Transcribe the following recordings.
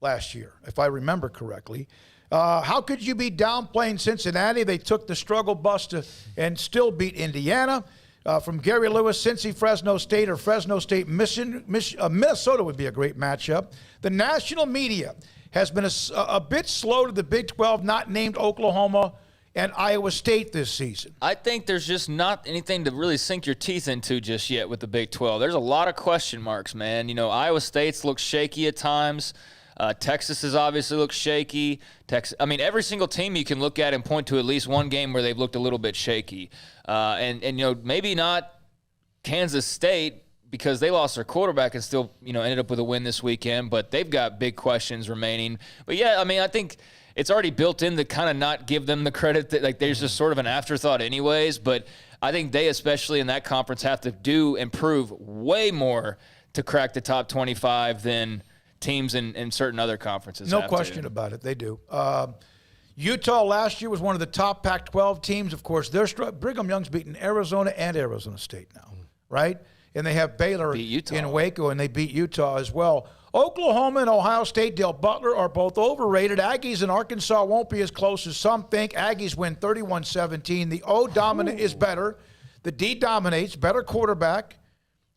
last year, if I remember correctly. How could you be downplaying Cincinnati? They took the struggle bus and still beat Indiana. From Gary Lewis, Cincy, Fresno State, or Fresno State, Minnesota would be a great matchup. The national media has been a bit slow to the Big 12, not named Oklahoma and Iowa State this season. I think there's just not anything to really sink your teeth into just yet with the Big 12. There's a lot of question marks, man. Iowa State's looked shaky at times. Texas has obviously looked shaky. Every single team you can look at and point to at least one game where they've looked a little bit shaky. And maybe not Kansas State because they lost their quarterback and still, ended up with a win this weekend, but they've got big questions remaining. But yeah, I think it's already built in to kind of not give them the credit that there's just sort of an afterthought anyways. But I think they, especially in that conference, have to improve way more to crack the top 25 than teams in certain other conferences. No question about it. They do. Utah last year was one of the top Pac-12 teams. Of course, Brigham Young's beaten Arizona and Arizona State now, right? And they have Baylor in Waco, and they beat Utah as well. Oklahoma and Ohio State, Dale Butler, are both overrated. Aggies and Arkansas won't be as close as some think. Aggies win 31-17. The O dominant is better. The D dominates. Better quarterback.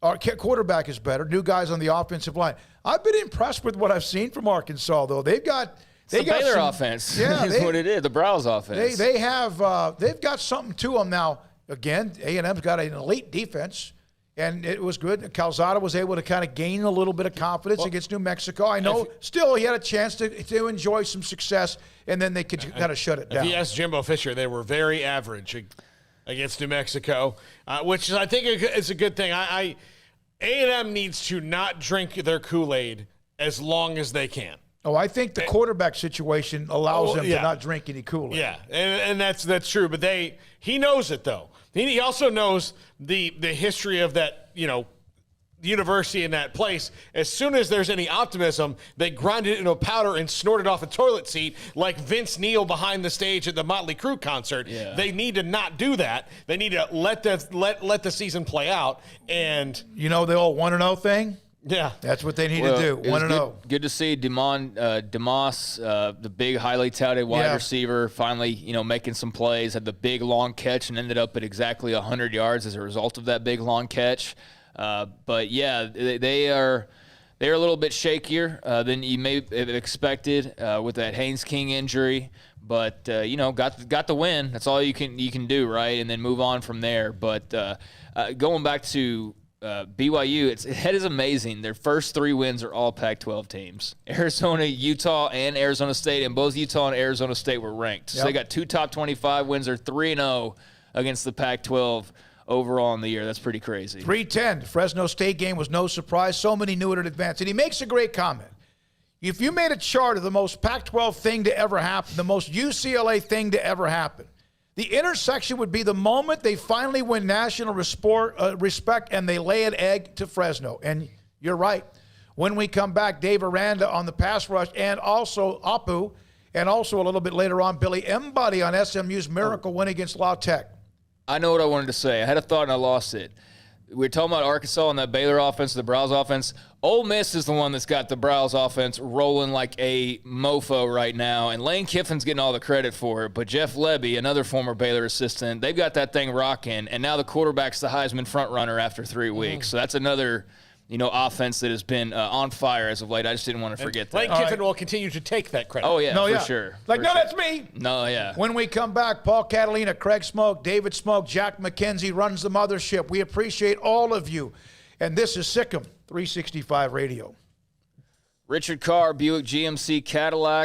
Our quarterback is better. New guys on the offensive line. I've been impressed with what I've seen from Arkansas, though. They've got Baylor offense. Yeah, is what it is. The Browse offense. They've got something to them now. Again, A&M's got an elite defense, and it was good. Calzada was able to kind of gain a little bit of confidence against New Mexico. I know still he had a chance to enjoy some success, and then they could kind of shut it down. If you ask Jimbo Fisher, they were very average against New Mexico, which I think is a good thing. A&M needs to not drink their Kool-Aid as long as they can. Oh, I think the quarterback situation allows them to not drink any Kool-Aid. Yeah, and that's true. But he knows it, though. He also knows the history of that, university in that place. As soon as there's any optimism, they grind it into powder and snort it off a toilet seat like Vince Neil behind the stage at the Motley Crue concert. Yeah. They need to not do that. They need to let the season play out. And the old 1-0 thing? Yeah. That's what they need to do, 1-0. Good to see DeMoss, the big, highly touted wide receiver, finally, making some plays, had the big, long catch and ended up at exactly 100 yards as a result of that big, long catch. But yeah, they are a little bit shakier than you may have expected with that Haynes King injury. But got the win. That's all you can do, right? And then move on from there. But going back to BYU, it is amazing. Their first 3 wins are all Pac-12 teams: Arizona, Utah, and Arizona State. And both Utah and Arizona State were ranked. Yep. So they got 2 top 25 wins. They're 3-0 against the Pac-12. Overall in the year. That's pretty crazy. 3-10. Fresno State game was no surprise. So many knew it in advance. And he makes a great comment. If you made a chart of the most Pac-12 thing to ever happen, the most UCLA thing to ever happen, the intersection would be the moment they finally win national respect and they lay an egg to Fresno. And you're right. When we come back, Dave Aranda on the pass rush, and also Apu, and also a little bit later on, Billy Embody on SMU's miracle win against La Tech. I know what I wanted to say. I had a thought and I lost it. We're talking about Arkansas and that Baylor offense, the Browse offense. Ole Miss is the one that's got the Browse offense rolling like a mofo right now, and Lane Kiffin's getting all the credit for it. But Jeff Lebby, another former Baylor assistant, they've got that thing rocking, and now the quarterback's the Heisman frontrunner after 3 weeks. So that's another offense that has been on fire as of late. I just didn't want to forget that. Lane Kiffin will continue to take that credit. Oh, yeah, for sure. That's me. No, yeah. When we come back, Paul Catalina, Craig Smoak, David Smoak, Jack McKenzie runs the mothership. We appreciate all of you. And this is Sikkim 365 Radio. Richard Carr, Buick GMC Cadillac.